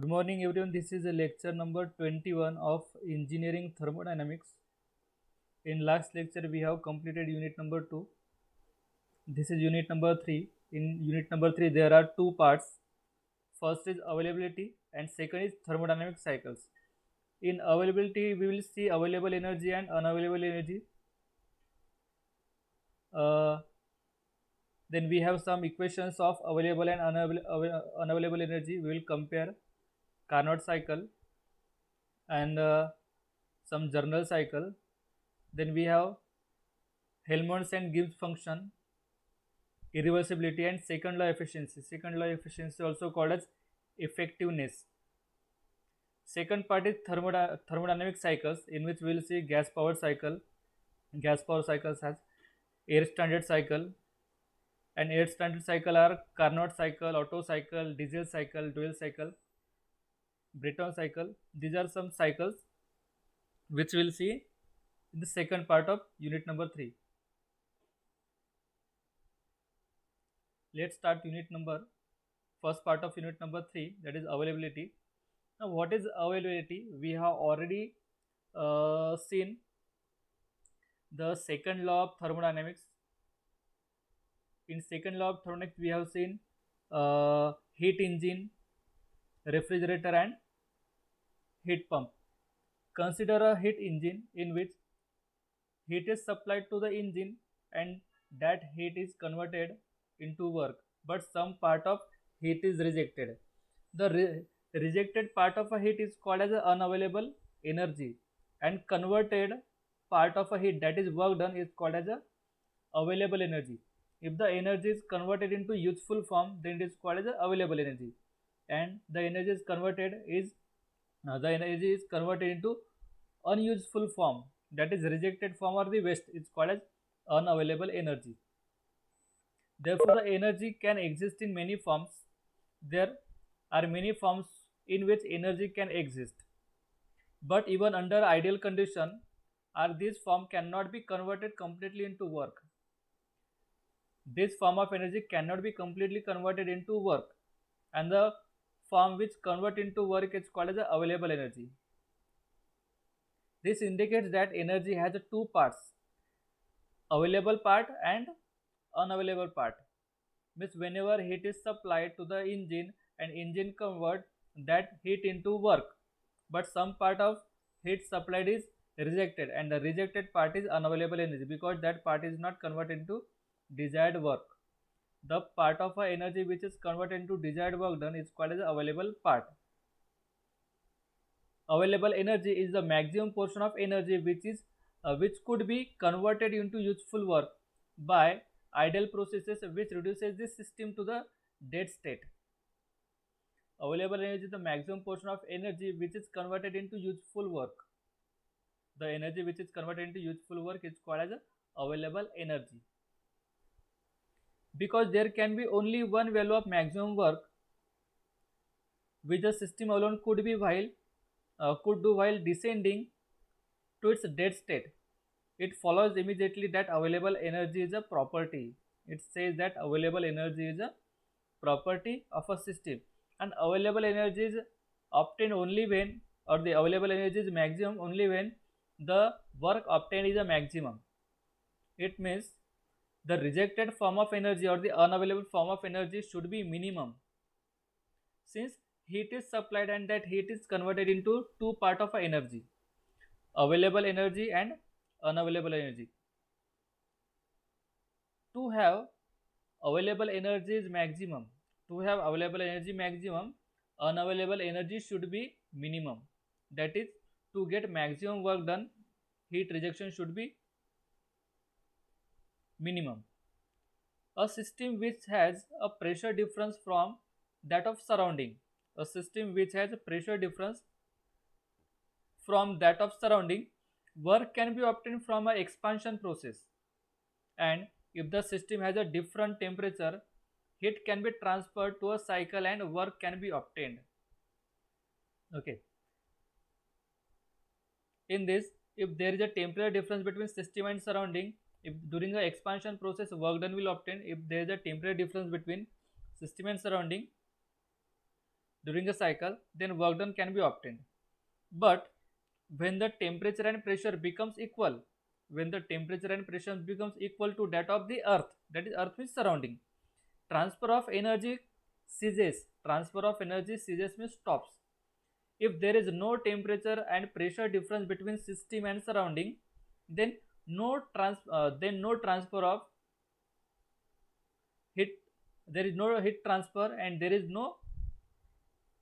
Good morning everyone. This is a lecture number 21 of engineering thermodynamics. In last lecture we have completed unit number 2. This is unit number 3. In unit number 3 there are two parts. First is availability and second is thermodynamic cycles. In availability we will see available energy and unavailable energy. Uh, then we have some equations of available and unavailable energy. We will compare Carnot cycle and some journal cycle. Then we have Helmholtz and Gibbs function, irreversibility, and second law efficiency. Second law efficiency also called as effectiveness. Second part is thermodynamic cycles, in which we will see gas power cycle. Gas power cycles has air standard cycle, and air standard cycle are Carnot cycle, Otto cycle, diesel cycle, dual cycle, Breton cycle. These are some cycles which we will see in the second part of unit number 3. Let's start unit number first part of unit number 3, that is availability. Now what is availability? We have already seen the second law of thermodynamics. In second law of thermodynamics we have seen heat engine, refrigerator and heat pump. Consider a heat engine in which heat is supplied to the engine and that heat is converted into work, but some part of heat is rejected. The rejected part of a heat is called as unavailable energy, and converted part of a heat, that is work done, is called as a available energy. If the energy is converted into useful form, then it is called as a available energy, and the energy is converted into unuseful form, that is rejected form or the waste, is called as unavailable energy. Therefore, the energy can exist in many forms. There are many forms in which energy can exist. But even under ideal condition, these form cannot be converted completely into work. This form of energy cannot be completely converted into work, and the form which convert into work is called as the available energy. This indicates that energy has two parts, available part and unavailable part. Means whenever heat is supplied to the engine and engine convert that heat into work, but some part of heat supplied is rejected, and the rejected part is unavailable energy because that part is not converted into desired work. The part of energy which is converted into desired work done is called as the available part. Available energy is the maximum portion of energy which could be converted into useful work by ideal processes, which reduces the system to the dead state. Available energy is the maximum portion of energy which is converted into useful work. The energy which is converted into useful work is called as available energy. Because there can be only one value of maximum work which the system alone could do while descending to its dead state, it follows immediately that available energy is a property. It says that available energy is a property of a system, and available energy is obtained only when, or the available energy is maximum only when the work obtained is a maximum. It means the rejected form of energy or the unavailable form of energy should be minimum, since heat is supplied and that heat is converted into two part of energy, available energy and unavailable energy. To have available energy is maximum, unavailable energy should be minimum. That is, to get maximum work done, heat rejection should be minimum. A system which has a pressure difference from that of surrounding, a system which has a pressure difference from that of surrounding, work can be obtained from an expansion process, and if the system has a different temperature, heat can be transferred to a cycle and work can be obtained. Okay, in this, if there is a temperature difference between system and surrounding, if during the expansion process work done will obtain, if there is a temperature difference between system and surrounding, during a cycle, then work done can be obtained. But when the temperature and pressure becomes equal, when the temperature and pressure becomes equal to that of the earth, that is earth is surrounding, transfer of energy ceases. Transfer of energy ceases means stops. If there is no temperature and pressure difference between system and surrounding, then no transfer of heat, there is no heat transfer and there is no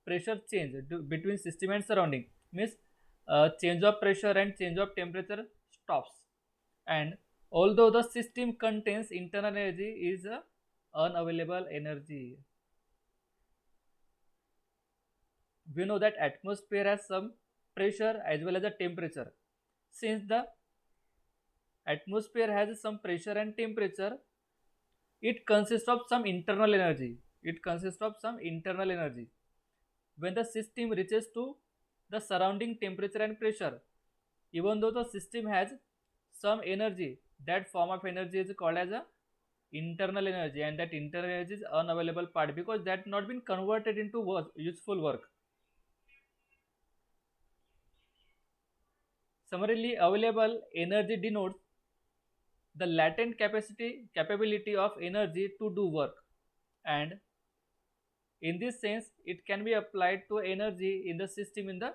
pressure change between system and surrounding, means change of pressure and change of temperature stops. And although the system contains internal energy is unavailable energy. We know that atmosphere has some pressure as well as a temperature. Since the atmosphere has some pressure and temperature, it consists of some internal energy. It consists of some internal energy. When the system reaches to the surrounding temperature and pressure, even though the system has some energy, that form of energy is called as a internal energy, and that internal energy is unavailable part because that not been converted into useful work. Summarily, available energy denotes the latent capability of energy to do work, and in this sense it can be applied to energy in the system in the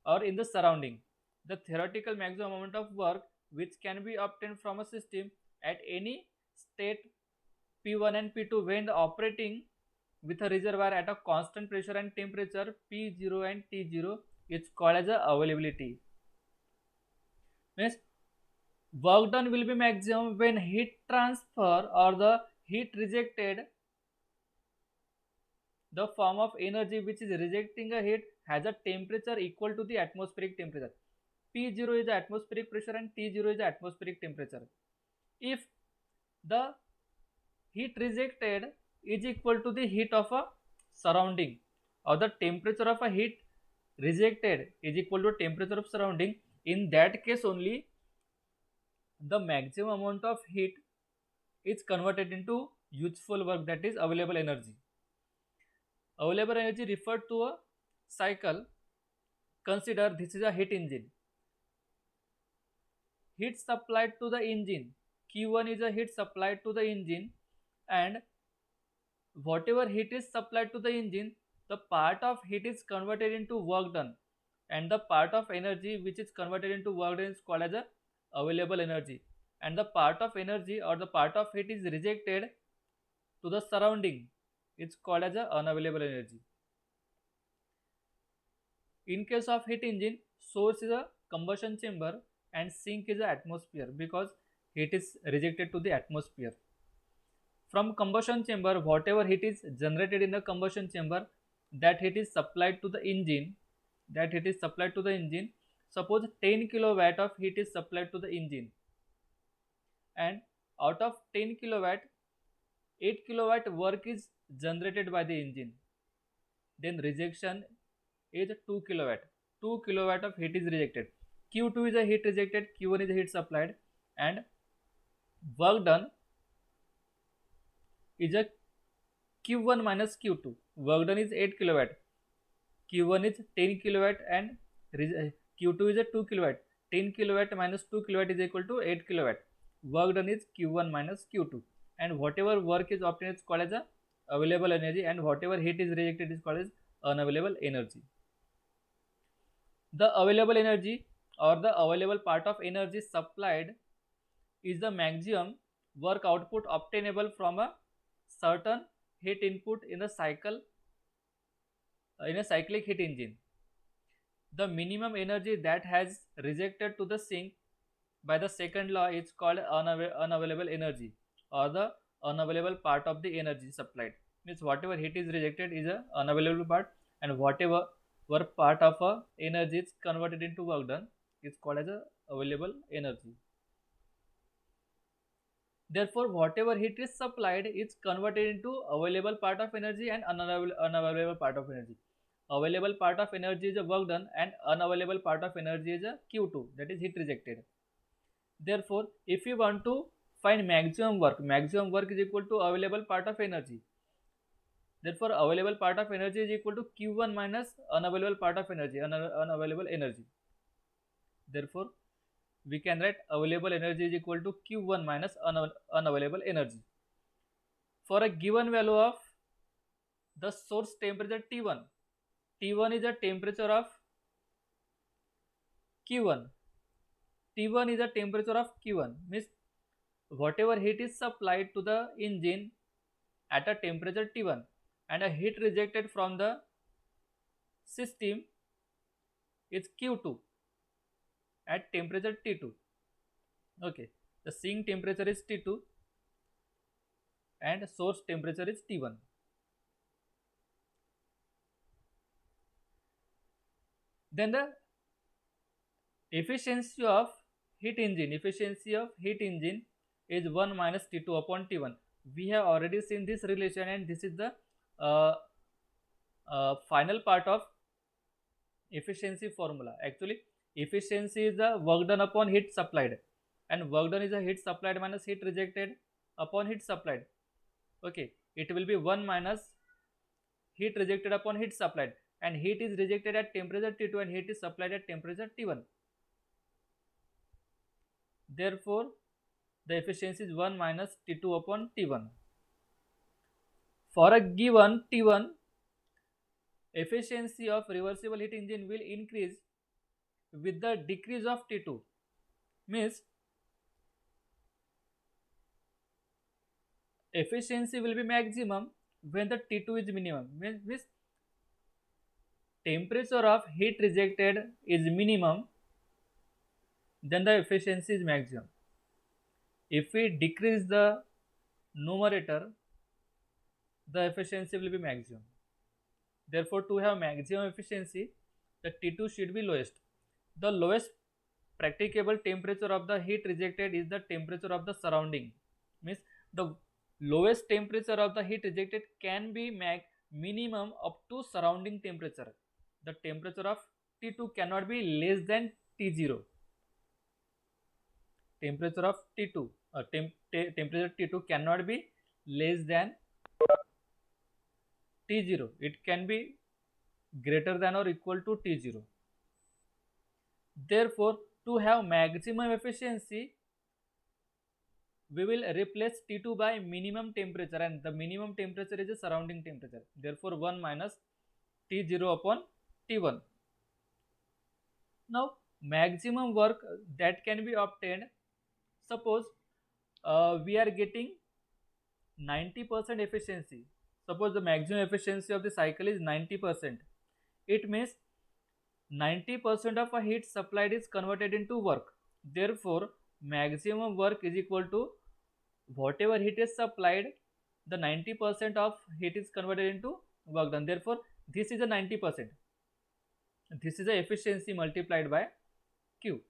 or in the surrounding. The theoretical maximum amount of work which can be obtained from a system at any state P1 and P2 when operating with a reservoir at a constant pressure and temperature P0 and T0 is called as a availability. Means work done will be maximum when heat transfer or the heat rejected, the form of energy which is rejecting a heat has a temperature equal to the atmospheric temperature. P0 is the atmospheric pressure and T0 is the atmospheric temperature. If the heat rejected is equal to the heat of a surrounding, or the temperature of a heat rejected is equal to temperature of surrounding, in that case only the maximum amount of heat is converted into useful work, that is available energy. Available energy referred to a cycle. Consider this is a heat engine. Heat supplied to the engine. Q1 is a heat supplied to the engine, and whatever heat is supplied to the engine, the part of heat is converted into work done, and the part of energy which is converted into work done is called as a available energy. And the part of energy or the part of heat is rejected to the surrounding, it's called as a unavailable energy. In case of heat engine, source is a combustion chamber and sink is the atmosphere because heat is rejected to the atmosphere. From combustion chamber, whatever heat is generated in the combustion chamber, that heat is supplied to the engine. That heat is supplied to the engine. Suppose 10 kilowatt of heat is supplied to the engine, and out of 10 kilowatt, 8 kilowatt work is generated by the engine. Then rejection is 2 kilowatt. 2 kilowatt of heat is rejected. Q2 is a heat rejected, Q1 is a heat supplied, and work done is a Q1 minus Q2. Work done is 8 kilowatt. Q1 is 10 kilowatt and Q2 is a 2 kilowatt. 10 kilowatt minus 2 kilowatt is equal to 8 kilowatt. Work done is Q1 minus Q2. And whatever work is obtained is called as a available energy, and whatever heat is rejected is called as unavailable energy. The available energy or the available part of energy supplied is the maximum work output obtainable from a certain heat input in a cyclic heat engine. The minimum energy that has rejected to the sink by the second law is called unavailable energy, or the unavailable part of the energy supplied. Means whatever heat is rejected is a unavailable part, and whatever work part of a energy is converted into work done is called as a available energy. Therefore, whatever heat is supplied is converted into available part of energy and unavailable part of energy. Available part of energy is a work done, and unavailable part of energy is a Q2, that is heat rejected. Therefore, if you want to find maximum work is equal to available part of energy. Therefore, available part of energy is equal to Q1 minus unavailable part of energy, unavailable energy. Therefore, we can write available energy is equal to Q1 minus unavailable energy. For a given value of the source temperature T1, T1 is the temperature of Q1. T1 is the temperature of Q1, means whatever heat is supplied to the engine at a temperature T1 and a heat rejected from the system is Q2 at temperature T2. Okay, the sink temperature is T2 and source temperature is T1. Then the efficiency of heat engine is 1 minus T2 upon T1. We have already seen this relation, and this is the final part of efficiency formula. Actually, efficiency is the work done upon heat supplied, and work done is the heat supplied minus heat rejected upon heat supplied. Okay, it will be 1 minus heat rejected upon heat supplied, and heat is rejected at temperature T2 and heat is supplied at temperature T1. Therefore, the efficiency is 1 minus T2 upon T1. For a given T1, efficiency of reversible heat engine will increase with the decrease of T2. Means efficiency will be maximum when the T2 is minimum. Means temperature of heat rejected is minimum, then the efficiency is maximum. If we decrease the numerator, the efficiency will be maximum. Therefore, to have maximum efficiency, the T2 should be lowest. The lowest practicable temperature of the heat rejected is the temperature of the surrounding. Means the lowest temperature of the heat rejected can be minimum up to surrounding temperature. The temperature of T2 cannot be less than T0. Temperature of T2, temperature T2 cannot be less than T0. It can be greater than or equal to T0. Therefore, to have maximum efficiency, we will replace T2 by minimum temperature, and the minimum temperature is the surrounding temperature. Therefore, 1 minus T0 upon T1. Now, maximum work that can be obtained, suppose we are getting 90% efficiency. Suppose the maximum efficiency of the cycle is 90%. It means 90% of a heat supplied is converted into work. Therefore, maximum work is equal to whatever heat is supplied, the 90% of heat is converted into work done. Therefore, this is a 90%. This is the efficiency multiplied by Q.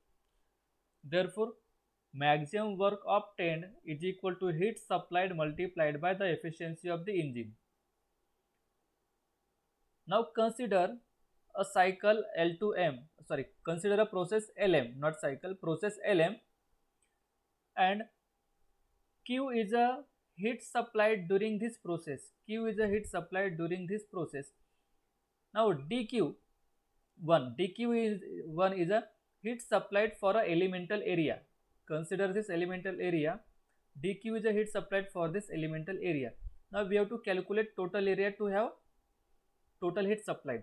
Therefore, maximum work obtained is equal to heat supplied multiplied by the efficiency of the engine. Now consider a cycle L2M, consider a process LM, not cycle, process LM, and Q is a heat supplied during this process. Q is a heat supplied during this process. Now DQ1 is a heat supplied for a elemental area. Consider this elemental area. DQ is a heat supplied for this elemental area. Now we have to calculate total area to have total heat supplied.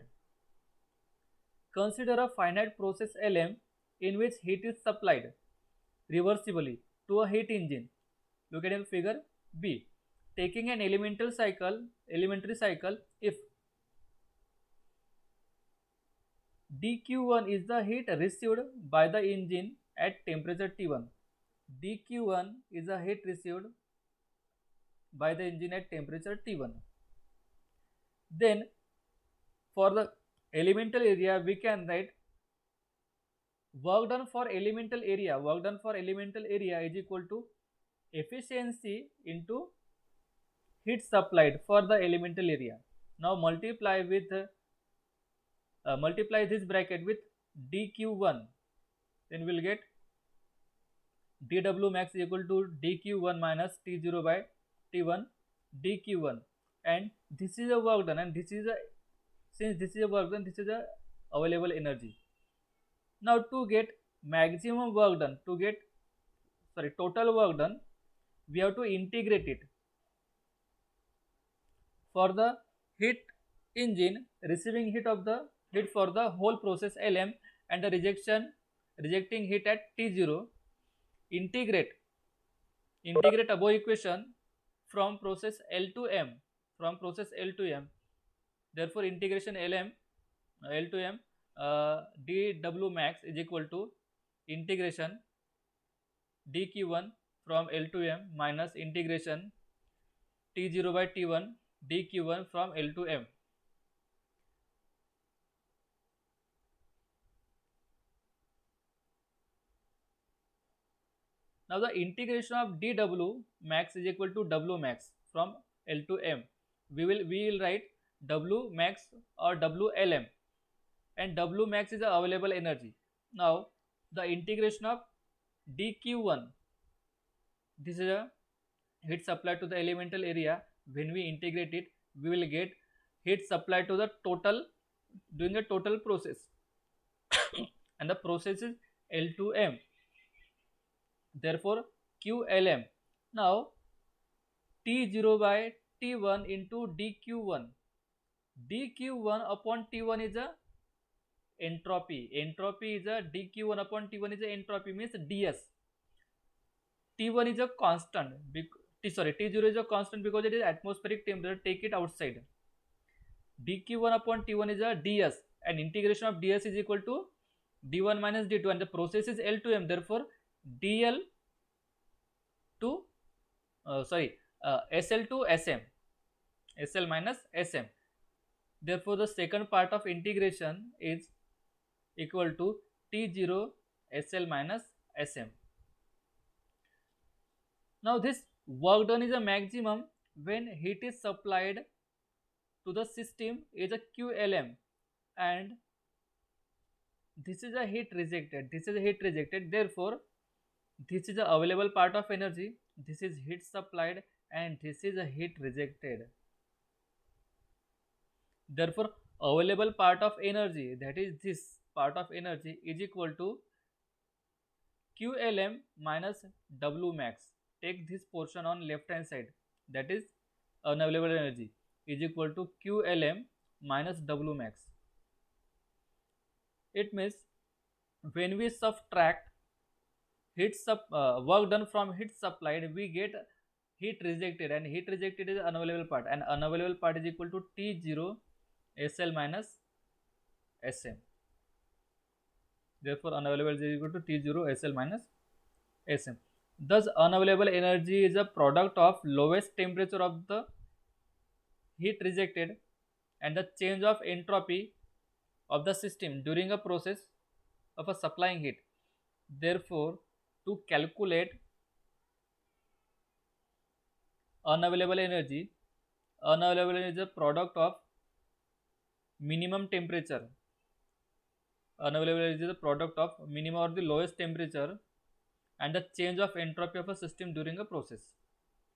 Consider a finite process LM in which heat is supplied reversibly to a heat engine. Look at the figure B. Taking an elementary cycle, if dQ1 is the heat received by the engine at temperature T1. dQ1 is the heat received by the engine at temperature T1. Then for the elemental area, we can write work done for elemental area is equal to efficiency into heat supplied for the elemental area. Now multiply this bracket with dQ1, then we will get dW max is equal to dQ1 minus T0 by T1 dQ1. and this is a work done, and this is a, since this is a work done, this is a available energy. Now to get maximum work done, to get, sorry, total work done, we have to integrate it. For the heat engine, receiving heat for the whole process Lm and the rejecting heat at T0, integrate above equation from process L to M, therefore integration L to M, dW max is equal to integration dq1 from L to M minus integration T0 by T1 dq1 from L to M. Now the integration of dW max is equal to W max from L to M. We will write W max or WLM, and W max is the available energy. Now the integration of dq1, this is a heat supplied to the elemental area. When we integrate it, we will get heat supplied to the total during the total process and the process is L to M, therefore QLM. Now T0 by T1 into dq1, dq1 upon T1 is a entropy is a dq1 upon T1 is a entropy, means ds. T1 is a constant, T0 is a constant because it is atmospheric temperature, take it outside. dq1 upon T1 is a ds, and integration of ds is equal to d1 minus d2, and the process is L to M, therefore dl to SL to SM, SL minus SM. Therefore the second part of integration is equal to T0 SL minus SM. Now this work done is a maximum when heat is supplied to the system is a QLM, and this is a heat rejected, therefore this is the available part of energy, this is heat supplied, and this is a heat rejected. Therefore available part of energy, that is this part of energy, is equal to QLM minus W max. Take this portion on left hand side, that is unavailable energy, is equal to QLM minus W max. It means when we subtract work done from heat supplied, we get heat rejected, and heat rejected is unavailable part, and unavailable part is equal to T0 SL minus SM. Therefore unavailable is equal to T0 SL minus SM. Thus unavailable energy is a product of lowest temperature of the heat rejected and the change of entropy of the system during a process of a supplying heat. Therefore to calculate unavailable energy is a product of minimum temperature. Unavailable energy is a product of minimum or the lowest temperature and the change of entropy of a system during a process.